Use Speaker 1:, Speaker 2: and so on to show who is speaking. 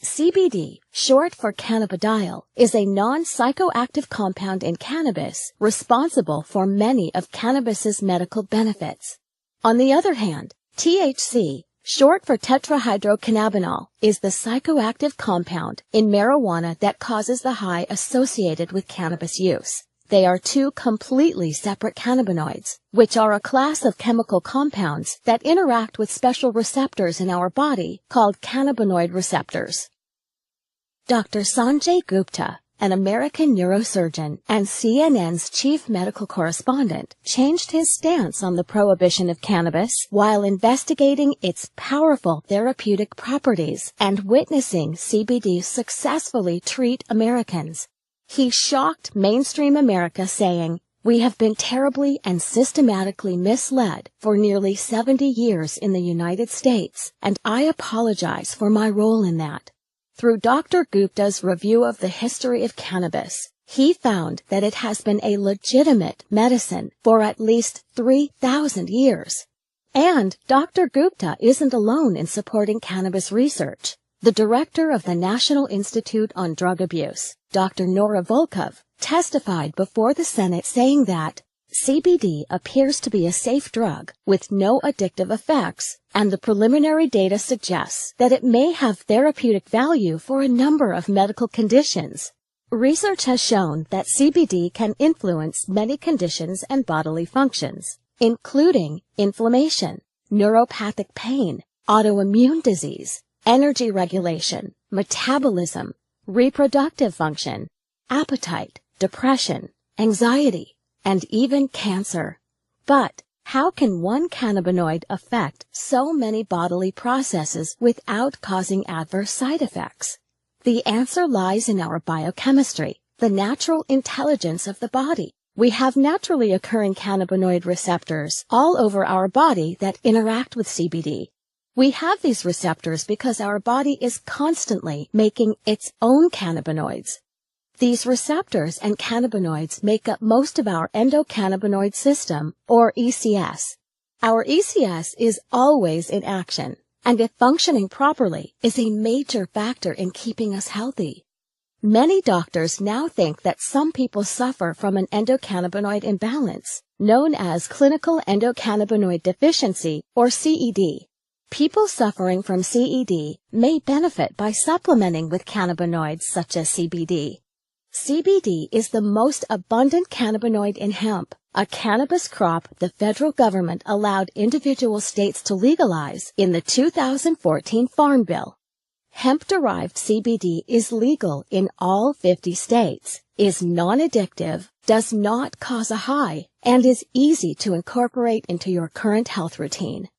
Speaker 1: CBD, short for cannabidiol, is a non-psychoactive compound in cannabis responsible for many of cannabis's medical benefits. On the other hand, THC, short for tetrahydrocannabinol, is the psychoactive compound in marijuana that causes the high associated with cannabis use. They are two completely separate cannabinoids, which are a class of chemical compounds that interact with special receptors in our body called cannabinoid receptors. Dr. Sanjay Gupta, an American neurosurgeon and CNN's chief medical correspondent, changed his stance on the prohibition of cannabis while investigating its powerful therapeutic properties and witnessing CBD successfully treat Americans. He shocked mainstream America, saying, "We have been terribly and systematically misled for nearly 70 years in the United States, and I apologize for my role in that." Through Dr. Gupta's review of the history of cannabis, he found that it has been a legitimate medicine for at least 3,000 years. And Dr. Gupta isn't alone in supporting cannabis research. The director of the National Institute on Drug Abuse, Dr. Nora Volkov, testified before the Senate saying that CBD appears to be a safe drug with no addictive effects, and the preliminary data suggests that it may have therapeutic value for a number of medical conditions. Research has shown that CBD can influence many conditions and bodily functions, including inflammation, neuropathic pain, autoimmune disease, energy regulation, metabolism, reproductive function, appetite, depression, anxiety, and even cancer. But how can one cannabinoid affect so many bodily processes without causing adverse side effects? The answer lies in our biochemistry, the natural intelligence of the body. We have naturally occurring cannabinoid receptors all over our body that interact with CBD. We have these receptors because our body is constantly making its own cannabinoids. These receptors and cannabinoids make up most of our endocannabinoid system, or ECS. Our ECS is always in action, and if functioning properly, is a major factor in keeping us healthy. Many doctors now think that some people suffer from an endocannabinoid imbalance, known as clinical endocannabinoid deficiency, or CED. People suffering from CED may benefit by supplementing with cannabinoids such as CBD. CBD is the most abundant cannabinoid in hemp, a cannabis crop the federal government allowed individual states to legalize in the 2014 Farm Bill. Hemp-derived CBD is legal in all 50 states, is non-addictive, does not cause a high, and is easy to incorporate into your current health routine.